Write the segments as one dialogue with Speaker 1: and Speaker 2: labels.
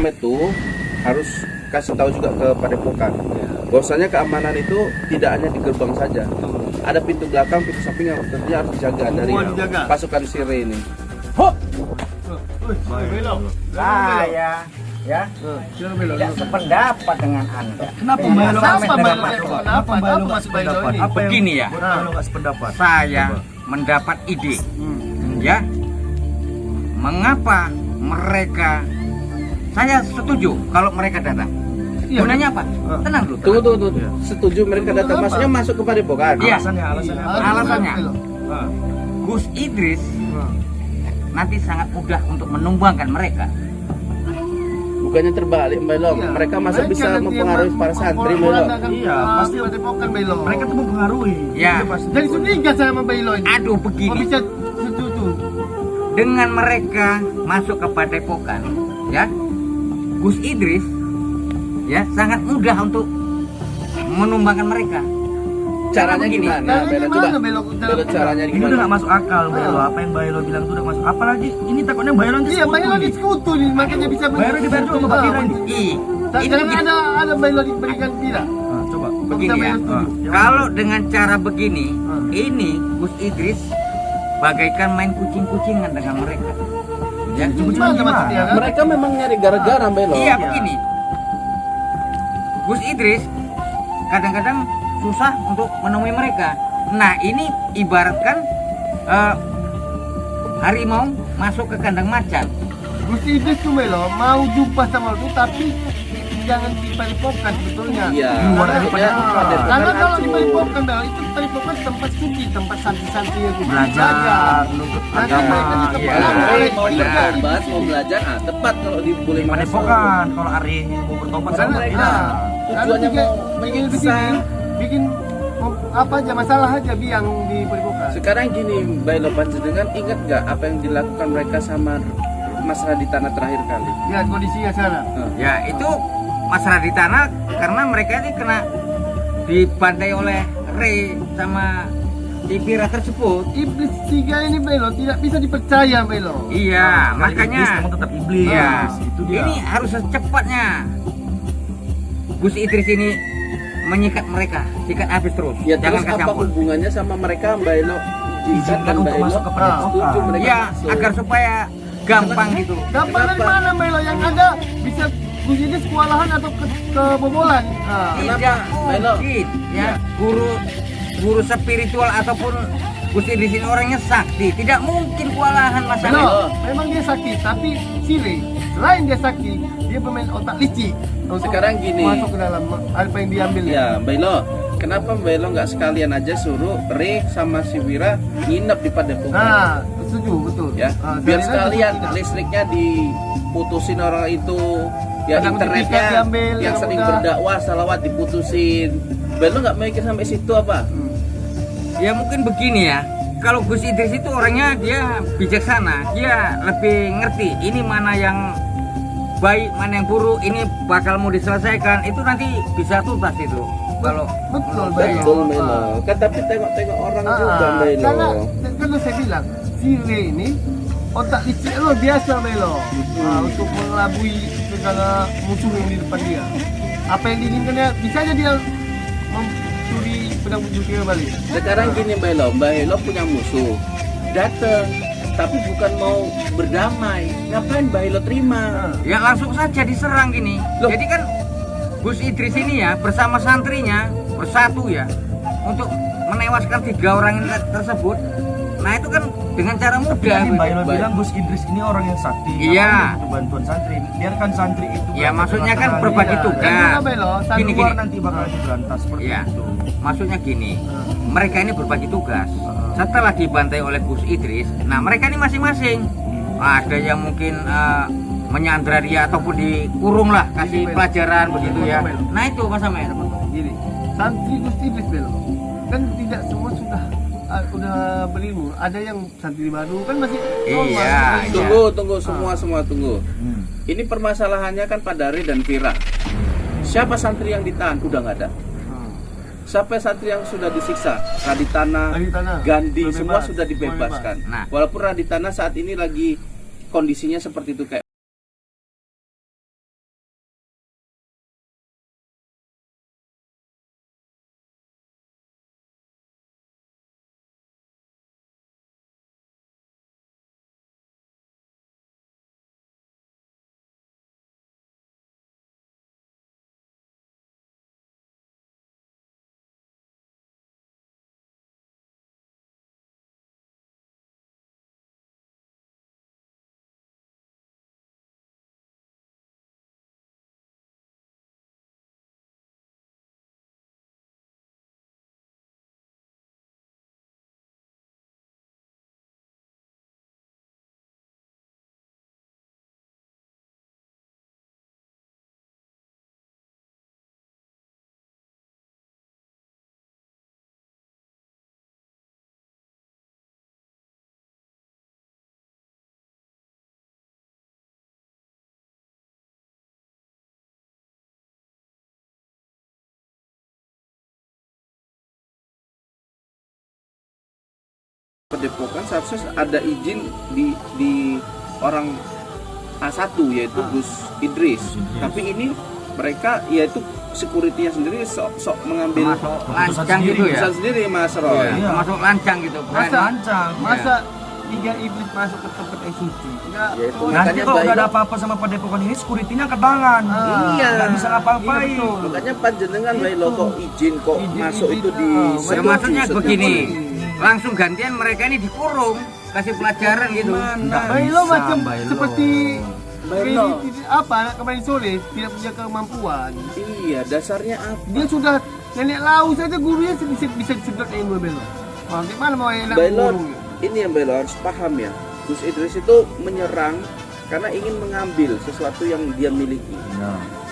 Speaker 1: pertama itu harus kasih tahu juga ke Padepokan. Bahwasanya keamanan itu tidak hanya di gerbang saja. Ada pintu belakang, pintu samping yang tentunya harus dijaga dari pasukan Sire ini.
Speaker 2: Hop. Saya tidak sependapat dengan Anda.
Speaker 3: Kenapa masuk Bailo ini?
Speaker 4: Begini ya, saya mendapat ide, ya, mengapa mereka, saya setuju kalau mereka datang. Gunanya apa? Tenang dulu.
Speaker 1: Tunggu. Setuju mereka datang, maksudnya masuk ke Padepokan.
Speaker 4: Iya. Alasannya, Gus Idris nanti sangat mudah untuk menumbangkan mereka.
Speaker 1: Bukannya terbalik, Mbak Long. Mereka masih bisa mempengaruhi para santri, Mbak Long.
Speaker 3: Iya, pasti Padepokan Bailo.
Speaker 2: Mereka tuh mempengaruhi.
Speaker 4: Ya.
Speaker 3: Jadi curiga saya sama Bailo ini.
Speaker 4: Aduh,
Speaker 3: Kok
Speaker 4: begini.
Speaker 3: bisa setuju?
Speaker 4: Dengan mereka masuk ke Padepokan, ya, Gus Idris, ya, sangat mudah untuk menumbangkan mereka.
Speaker 1: Caranya gimana? Belo, coba. Belo, caranya
Speaker 2: Ini udah
Speaker 1: gimana?
Speaker 2: gak masuk akal, Bailo. Apa yang Bailo bilang tuh udah masuk. Apalagi ini takutnya Bailo nanti
Speaker 3: Iya, Bailo di sekutu nih, makanya bisa
Speaker 2: Bailo dibayar juga sama Pak Pira ini.
Speaker 4: Ini
Speaker 3: Jangan
Speaker 4: begini,
Speaker 3: ada Bailo diberikan Pira.
Speaker 2: Nah, coba.
Speaker 4: begini ya. Kalau dengan cara begini, ini Gus Idris bagaikan main kucing-kucingan dengan mereka. Ya,
Speaker 3: Gimana maksudnya kan?
Speaker 1: Mereka memang nyari gara-gara, Mbak Long.
Speaker 4: iya begini. Gus Idris kadang-kadang susah untuk menemui mereka. Nah, ini ibaratkan harimau masuk ke kandang macan.
Speaker 3: Gus Idris tuh Bailo mau jumpa sama lu tapi jangan di Padepokan sebetulnya.
Speaker 1: Iya.
Speaker 2: Luar dari
Speaker 1: Maksudnya
Speaker 2: Padepokan.
Speaker 3: Karena kalau di Padepokan Bailo itu Padepokan tempat suci, tempat santri-santri yang
Speaker 2: Belajar, menuntut
Speaker 3: Nah,
Speaker 2: agama.
Speaker 3: mereka di tempat
Speaker 4: Iya.
Speaker 3: oleh
Speaker 1: mau
Speaker 3: tiga
Speaker 1: bertobat,
Speaker 3: itu.
Speaker 1: mau belajar, tepat kalau boleh masuk.
Speaker 2: Padepokan. Kalau Ari mau bertobat
Speaker 3: Karena
Speaker 2: sama
Speaker 3: mereka
Speaker 2: tidak.
Speaker 1: Tujuannya mau
Speaker 3: bikin
Speaker 1: menyiksa.
Speaker 3: bikin apa aja masalah aja biang di Padepokan.
Speaker 1: Sekarang gini, Mbak Long, panjenengan ingat nggak apa yang dilakukan mereka sama Mas Raditana terakhir kali?
Speaker 3: Lihat kondisinya sekarang.
Speaker 4: Ya, itu masalah di tanah karena mereka ini kena dibantai oleh Ray sama Pira tersebut.
Speaker 3: Iblis tiga ini Bailo tidak bisa dipercaya Bailo.
Speaker 4: Iya,
Speaker 2: Iblis
Speaker 4: makanya
Speaker 2: namun tetap iblis.
Speaker 4: iya,
Speaker 2: Itu dia.
Speaker 4: ini harus secepatnya Gus Idris ini menyikat mereka, sikat habis terus.
Speaker 1: Ya
Speaker 4: Jangan
Speaker 1: terus apa
Speaker 4: kecampur.
Speaker 1: hubungannya sama mereka, Mbak Long?
Speaker 2: Izinkan untuk masuk ke Padepokan.
Speaker 1: Setuju mereka
Speaker 4: Ya,
Speaker 1: masuk.
Speaker 4: agar supaya gampang gitu.
Speaker 3: Gampang dari
Speaker 1: Kenapa?
Speaker 3: mana Bailo yang ada bisa Gus Idris kewalahan atau kebobolan.
Speaker 4: Tidak
Speaker 1: Melo?
Speaker 4: mungkin ya, guru spiritual ataupun Gus Idris ini orangnya sakti, tidak mungkin kewalahan
Speaker 3: Bailo,
Speaker 4: masalah.
Speaker 3: memang dia sakit tapi Sire selain dia sakit dia pemain otak licik. Untuk
Speaker 1: Sekarang gini.
Speaker 3: masuk ke dalam apa yang diambil
Speaker 1: Ya, Mbak Lo, kenapa Mbak Lo nggak sekalian aja suruh Ray sama si Wira nginep di Padepokan?
Speaker 3: Nah, setuju betul.
Speaker 1: Ya, biar sekalian listriknya diputusin orang itu, ya
Speaker 3: Kadang
Speaker 1: internetnya
Speaker 3: sertifikat diambil,
Speaker 1: yang
Speaker 3: yang
Speaker 1: sering
Speaker 3: udah.
Speaker 1: berdakwah salawat diputusin. Mbak Lo nggak mikir sampai situ apa?
Speaker 4: Ya mungkin begini ya. Kalau Gus Idris itu orangnya dia bijaksana, dia lebih ngerti ini mana yang baik, mana yang buruk, ini bakal mau diselesaikan, itu nanti bisa tuntas itu. Kalau
Speaker 3: Betul
Speaker 1: Betul, Mbak
Speaker 3: Bailo.
Speaker 1: Lo. Kan tapi tengok-tengok orang juga, Mbak Lo.
Speaker 3: Karena saya bilang Sire ini otak licik luar biasa Bailo. Untuk mengelabui segala musuh yang di depan dia. Apa yang diinginkannya bisa aja dia mencuri pedang bujuknya balik.
Speaker 1: Sekarang gini Mbak Lo punya musuh, dateng, tapi bukan mau berdamai. Ngapain Mbak Lo terima?
Speaker 4: ya langsung saja diserang gini.
Speaker 1: Loh.
Speaker 4: Jadi kan Gus Idris ini ya bersama santrinya bersatu ya untuk menewaskan 3 orang ini tersebut. Nah itu kan dengan cara mudah.
Speaker 2: Tadi Mbak Ilo
Speaker 1: Baik.
Speaker 2: bilang Gus Idris ini orang yang sakti.
Speaker 4: Iya.
Speaker 2: Ngapain butuh bantuan santri. Biarkan santri itu.
Speaker 4: Ya,
Speaker 2: berantas
Speaker 4: maksudnya kan
Speaker 2: dengan
Speaker 4: berbagi
Speaker 2: dia.
Speaker 4: tugas.
Speaker 3: Dan juga Bailo,
Speaker 4: Gini,
Speaker 2: Keluar
Speaker 4: gini.
Speaker 2: nanti bakal diberantas seperti
Speaker 4: Ya,
Speaker 2: itu.
Speaker 4: maksudnya gini, mereka ini berbagi tugas. Setelah dibantai oleh Gus Idris, nah mereka ini masing-masing. Ada yang mungkin menyandra dia ataupun dikurung lah, kasih pelajaran begitu ya. Nah itu Mas Amir.
Speaker 3: Gini, santri Gus Idris Bailo kan tidak semua sudah berilmu. Ada yang santri baru kan masih normal.
Speaker 4: Iya,
Speaker 1: Tunggu semua tunggu. Ini permasalahannya kan Pak Dari dan Vira. Siapa santri yang ditahan? Udah nggak ada. Siapa santri yang sudah disiksa? Raditana,
Speaker 3: Raditana,
Speaker 1: Gandhi,
Speaker 3: bebas,
Speaker 1: semua sudah
Speaker 3: semua
Speaker 1: dibebaskan.
Speaker 4: Nah.
Speaker 1: Walaupun Raditana saat ini lagi kondisinya seperti itu kayak Padepokan seharusnya ada izin di orang A1 yaitu Gus Idris. Tapi ini mereka yaitu security-nya sendiri sok mengambil
Speaker 4: Masuk lancang gitu ya.
Speaker 1: keputusan sendiri Mas Roy.
Speaker 2: Iya.
Speaker 4: Masuk lancang gitu. bukan?
Speaker 2: Lancang.
Speaker 3: Masa tiga iblis masuk ke tempat yang suci? Enggak.
Speaker 1: Ya, itu.
Speaker 3: Oh,
Speaker 2: Nanti
Speaker 1: Makanya
Speaker 2: kalau nggak ada
Speaker 1: Bailo-
Speaker 2: apa-apa sama padepokan ini, security-nya angkat tangan.
Speaker 1: Iya.
Speaker 2: Nggak bisa ngapa-ngapain.
Speaker 3: Iya, betul.
Speaker 1: Makanya panjenengan Bailo kok izin kok
Speaker 3: Izin,
Speaker 1: masuk
Speaker 3: izin.
Speaker 1: itu di
Speaker 3: Ah,
Speaker 4: Ya maksudnya
Speaker 1: setuju.
Speaker 4: begini, langsung gantian mereka ini dikurung, kasih pelajaran gitu.
Speaker 2: Nggak
Speaker 3: Bailo
Speaker 2: bisa,
Speaker 3: macam
Speaker 2: Bailo.
Speaker 3: seperti
Speaker 1: Bailo.
Speaker 3: apa anak kemarin sore tidak punya kemampuan.
Speaker 1: Iya, dasarnya apa?
Speaker 3: Dia sudah nenek lau saja gurunya bisa sedot ilmu Bailo. Wah, gimana mau enak
Speaker 1: Bailo,
Speaker 3: guru?
Speaker 1: ini yang Bailo harus paham ya. Gus Idris itu menyerang karena ingin mengambil sesuatu yang dia miliki.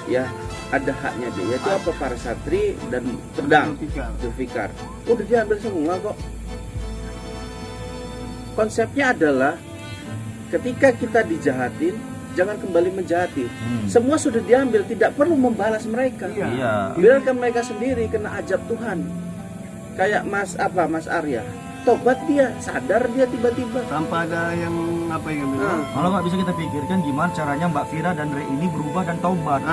Speaker 1: Ya, ada haknya dia. Yaitu apa? Para santri dan pedang. Zulfikar. Udah diambil semua kok. Konsepnya adalah ketika kita dijahatin, jangan kembali menjahati. Semua sudah diambil, tidak perlu membalas mereka.
Speaker 2: Iya.
Speaker 1: Biarkan mereka sendiri kena ajab Tuhan. Kayak Mas Arya. Tobat dia, sadar dia tiba-tiba.
Speaker 3: Tanpa ada yang apa yang bilang.
Speaker 2: Kalau nggak bisa kita pikirkan gimana caranya Mbak Vira dan Re ini berubah dan taubat.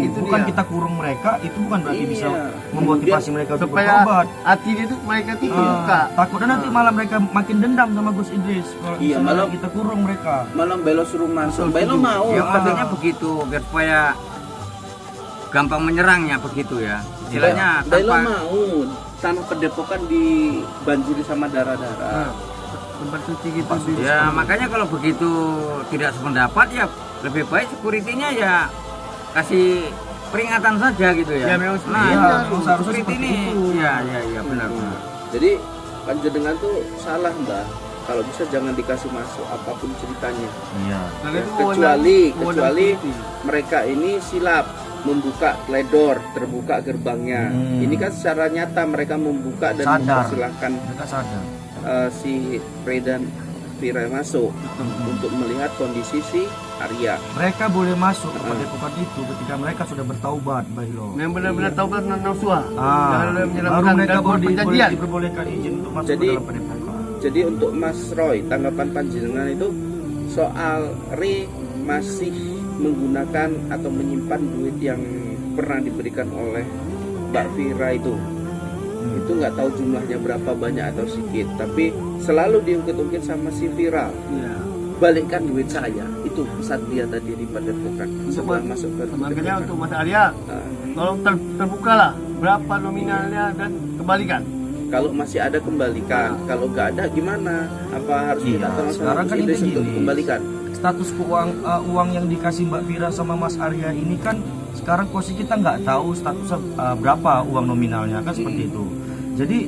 Speaker 3: Itu
Speaker 2: Bukan
Speaker 3: dia.
Speaker 2: kita kurung mereka, itu bukan berarti
Speaker 1: Iya.
Speaker 2: bisa memotivasi mereka untuk
Speaker 3: supaya
Speaker 2: bertobat.
Speaker 3: hati dia tuh mereka tuh buka.
Speaker 2: Takutnya nanti malah mereka makin dendam sama Gus Idris. Kalau
Speaker 1: Iya,
Speaker 2: misalnya
Speaker 1: malah-
Speaker 2: kita kurung mereka.
Speaker 1: Malam Bailo suruh masuk. Bailo mau.
Speaker 4: Ya maksudnya begitu, biar supaya gampang menyerangnya begitu ya. Istilahnya
Speaker 1: Bailo
Speaker 4: tanpa
Speaker 1: mau tanah Padepokan dibanjiri sama darah-darah.
Speaker 3: Tempat suci gitu di
Speaker 4: ya makanya kalau begitu tidak sependapat ya lebih baik security-nya ya kasih peringatan saja gitu ya.
Speaker 3: Ya, memang
Speaker 4: nah,
Speaker 2: iya,
Speaker 4: ya,
Speaker 2: memang seharusnya
Speaker 4: security
Speaker 2: seperti
Speaker 4: ini.
Speaker 2: itu.
Speaker 4: Ya benar.
Speaker 1: Jadi panjenengan tuh salah Mbak. Kalau bisa jangan dikasih masuk apapun ceritanya.
Speaker 2: Iya.
Speaker 3: Dan
Speaker 1: Ya,
Speaker 3: itu
Speaker 1: kecuali
Speaker 3: wewenang suci.
Speaker 1: mereka ini silap membuka teledor, terbuka gerbangnya. Ini kan secara nyata mereka membuka dan
Speaker 2: Sadar.
Speaker 1: mempersilahkan
Speaker 2: Mereka sadar.
Speaker 1: si Ray dan Vira masuk untuk melihat kondisi si Arya.
Speaker 2: Mereka boleh masuk ke padepokan itu ketika mereka sudah bertaubat, Bailo.
Speaker 3: Yang benar-benar taubat dan nasuha.
Speaker 2: Ah,
Speaker 3: Jangan ada
Speaker 2: baru
Speaker 3: menyelamatkan
Speaker 2: mereka
Speaker 3: dan buat perjanjian.
Speaker 2: diperbolehkan izin untuk masuk
Speaker 1: Jadi-
Speaker 2: ke dalam padepokan.
Speaker 1: Jadi untuk Mas Roy, tanggapan panjenengan itu soal Ray masih menggunakan atau menyimpan duit yang pernah diberikan oleh Mbak Vira itu nggak tahu jumlahnya berapa banyak atau sedikit, tapi selalu diungkit-ungkit sama si Vira.
Speaker 3: Iya.
Speaker 1: Balikkan duit saya, itu pesan dia tadi di Padepokan setelah masuk ke
Speaker 3: Makanya
Speaker 1: Padepokan.
Speaker 3: untuk Mas Arya,
Speaker 1: Ah,
Speaker 3: tolong terbukalah berapa nominalnya dan kembalikan.
Speaker 1: kalau masih ada kembalikan, kalau nggak ada gimana? Apa harus
Speaker 2: Iya,
Speaker 1: minta tolong sama
Speaker 2: sekarang
Speaker 1: Gus
Speaker 2: kan
Speaker 1: Idris
Speaker 2: itu
Speaker 1: untuk
Speaker 2: gini.
Speaker 1: kembalikan?
Speaker 2: Status uang yang dikasih Mbak Vira sama Mas Arya ini kan sekarang posisi kita nggak tahu statusnya berapa uang nominalnya kan seperti itu. Jadi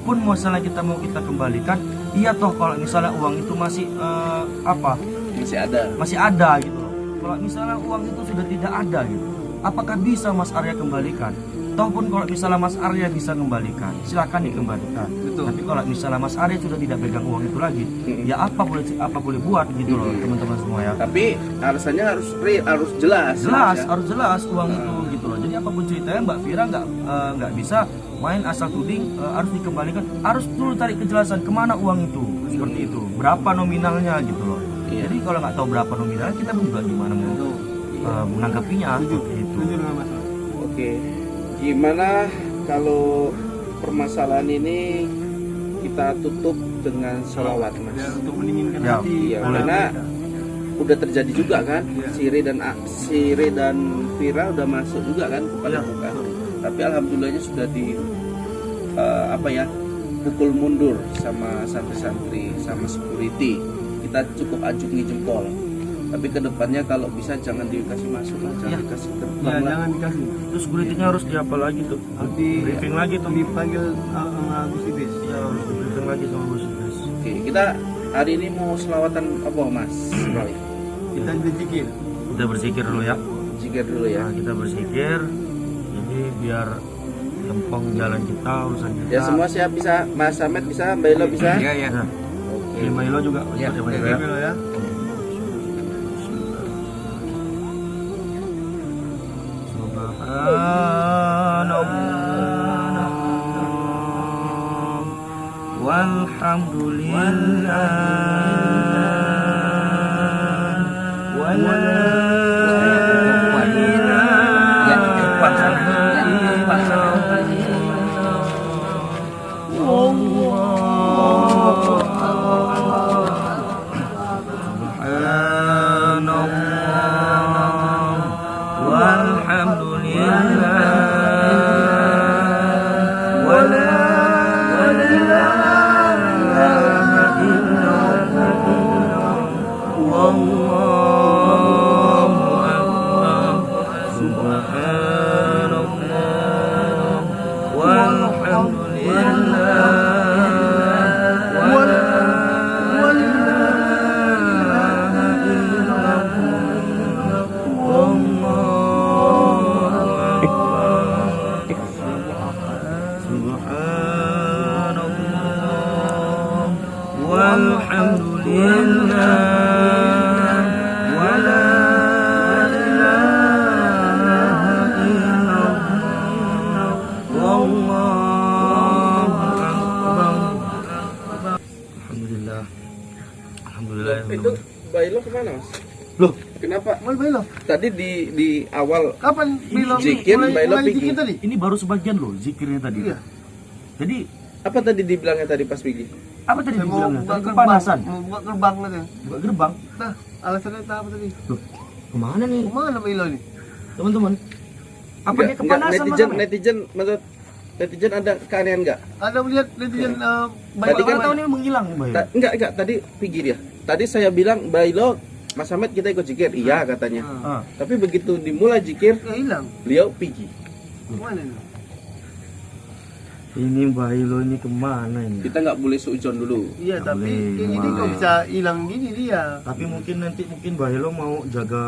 Speaker 2: pun misalnya kita mau kita kembalikan, iya toh kalau misalnya uang itu masih
Speaker 1: Masih ada.
Speaker 2: gitu loh. Kalau misalnya uang itu sudah tidak ada gitu, apakah bisa Mas Arya kembalikan? Toh pun kalau misalnya Mas Arya bisa kembalikan, silakan dikembalikan.
Speaker 3: Betul.
Speaker 2: Tapi kalau misalnya Mas Arya sudah tidak pegang uang itu lagi, ya apa boleh buat gitu loh teman-teman semua ya.
Speaker 1: Tapi alasannya harus real, harus jelas.
Speaker 2: Jelas,
Speaker 1: ya.
Speaker 2: harus jelas uang itu gitu loh. Jadi apapun ceritanya Mbak Vira nggak bisa main asal tuding harus dikembalikan, harus dulu cari kejelasan kemana uang itu seperti itu, berapa nominalnya gitu loh.
Speaker 1: Iya.
Speaker 2: Jadi kalau nggak tahu berapa nominalnya kita pun juga gimana mau menanggapinya seperti itu.
Speaker 3: Setuju dengan Mas.
Speaker 1: Oke, gimana kalau permasalahan ini kita tutup dengan sholawat,
Speaker 3: Ya,
Speaker 1: Mas?
Speaker 3: untuk mendinginkan
Speaker 2: Ya,
Speaker 3: hati.
Speaker 1: iya,
Speaker 3: pada
Speaker 1: karena
Speaker 3: mereka.
Speaker 1: udah terjadi juga kan,
Speaker 3: Iya.
Speaker 1: Sire dan Vira udah masuk juga kan kepada
Speaker 3: Iya.
Speaker 1: bukan. Tapi alhamdulillahnya sudah pukul mundur sama santri-santri, sama security. Kita cukup acungi jempol. Tapi kedepannya kalau bisa jangan dikasih masuk lah, jangan
Speaker 2: Iya.
Speaker 1: dikasih
Speaker 3: Ya,
Speaker 1: terbang lah.
Speaker 3: jangan dikasih.
Speaker 2: Terus security-nya harus diapa lagi tuh?
Speaker 3: Harus di
Speaker 2: Briefing lagi tuh.
Speaker 3: dipanggil sama Gus Idris.
Speaker 2: Ya harus di briefing lagi sama Gus Idris.
Speaker 1: Oke, kita hari ini mau selawatan apa, Mas Roy?
Speaker 3: Kita berzikir.
Speaker 2: Kita berzikir dulu ya.
Speaker 1: Zikir dulu ya.
Speaker 2: Nah, kita berzikir. Jadi biar lempeng jalan kita, urusan kita.
Speaker 1: Ya semua siap bisa, Mas Samet bisa, Mbak Elo bisa.
Speaker 4: Iya ya.
Speaker 2: Nah,
Speaker 1: Oke.
Speaker 2: Mailo juga.
Speaker 4: Ya,
Speaker 2: Ustaz Mailo
Speaker 4: oke.
Speaker 2: ya.
Speaker 3: Dulu ya.
Speaker 2: Subhanallah walhamdulillah Alhamdulillah.
Speaker 1: Itu Bailo kemana mas?
Speaker 2: Loh,
Speaker 1: Kenapa?
Speaker 3: Mal Bailo.
Speaker 1: Tadi di awal
Speaker 3: Kapan Bailo?
Speaker 1: Zikir, Bailo
Speaker 3: mulai
Speaker 1: pergi.
Speaker 3: zikir tadi?
Speaker 2: ini baru sebagian loh zikirnya tadi.
Speaker 3: Iya.
Speaker 2: Jadi
Speaker 1: apa tadi dibilangnya tadi pas pergi?
Speaker 2: apa tadi
Speaker 3: Saya mau
Speaker 2: dibilangnya?
Speaker 3: buka
Speaker 2: Tadi
Speaker 3: gerbang,
Speaker 2: kepanasan.
Speaker 3: mau buka gerbang katanya.
Speaker 2: Buka gerbang.
Speaker 3: Nah, alasannya apa tadi?
Speaker 2: Loh, kemana nih
Speaker 3: Kemana Bailo ini?
Speaker 2: teman-teman? Apa
Speaker 1: Enggak,
Speaker 2: dia kepanasan?
Speaker 1: netizen menurut netizen ada keanehan nggak?
Speaker 3: Ada melihat netizen
Speaker 1: Tadi kan
Speaker 2: tahun ini menghilang Mbak ya?
Speaker 1: Enggak, tadi pergi dia. Tadi saya bilang Bailo, Mas Ahmed kita ikut zikir, iya katanya.
Speaker 2: Ah.
Speaker 1: Tapi begitu dimulai zikir,
Speaker 3: Ya hilang.
Speaker 1: beliau pergi.
Speaker 3: Kemana ini?
Speaker 2: Ini Mbak Ilo ini kemana ini?
Speaker 1: Kita nggak boleh suujon dulu.
Speaker 3: Iya,
Speaker 2: Nggak
Speaker 3: tapi
Speaker 2: boleh,
Speaker 3: kayak gini
Speaker 2: kemana?
Speaker 3: kok bisa hilang gini dia.
Speaker 2: Tapi mungkin nanti Mbak Ilo mau jaga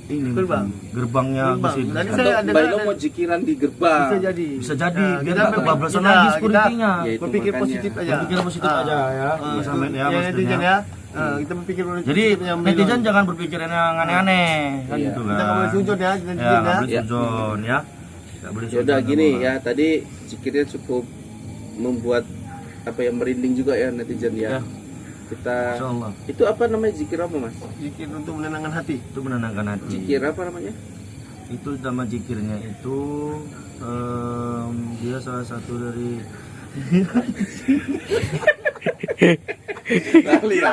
Speaker 2: ini
Speaker 3: Gerbang.
Speaker 2: mungkin, gerbangnya
Speaker 3: Gerbang.
Speaker 2: Gus Idris.
Speaker 3: Tadi
Speaker 1: Atau
Speaker 3: saya ada-
Speaker 1: Bailo mau zikiran di gerbang.
Speaker 3: Bisa jadi.
Speaker 2: Bisa jadi
Speaker 3: Nah,
Speaker 2: biar
Speaker 3: kita
Speaker 2: nggak
Speaker 3: memang-
Speaker 2: kebablasan
Speaker 3: kita-
Speaker 2: lagi
Speaker 3: kita-
Speaker 2: security-nya.
Speaker 1: Ya, itu
Speaker 3: Berpikir
Speaker 1: makanya.
Speaker 3: positif aja.
Speaker 2: Berpikir positif aja ya, Mas Ahmed ya,
Speaker 3: ya
Speaker 2: maksudnya.
Speaker 3: netizen ya. Kita berpikir positif.
Speaker 2: Jadi
Speaker 3: yang
Speaker 2: netizen
Speaker 3: Bailo.
Speaker 2: jangan berpikir yang aneh-aneh kan
Speaker 1: Iya.
Speaker 2: gitu kan.
Speaker 3: Kita nggak boleh sujud ya,
Speaker 2: Ya,
Speaker 3: netizen
Speaker 2: nggak
Speaker 3: ya.
Speaker 2: boleh sujud ya. Nggak boleh
Speaker 1: Ya udah
Speaker 2: sujud
Speaker 1: gini
Speaker 2: sama
Speaker 1: ya, tadi zikirnya cukup membuat apa yang merinding juga ya netizen ya.
Speaker 2: Ya.
Speaker 1: Kita
Speaker 2: Insyaallah.
Speaker 1: itu apa namanya zikir apa mas?
Speaker 3: Zikir untuk menenangkan hati.
Speaker 2: Itu menenangkan hati.
Speaker 1: Zikir apa namanya?
Speaker 2: Itu nama zikirnya itu dia salah satu dari
Speaker 1: Lali ya?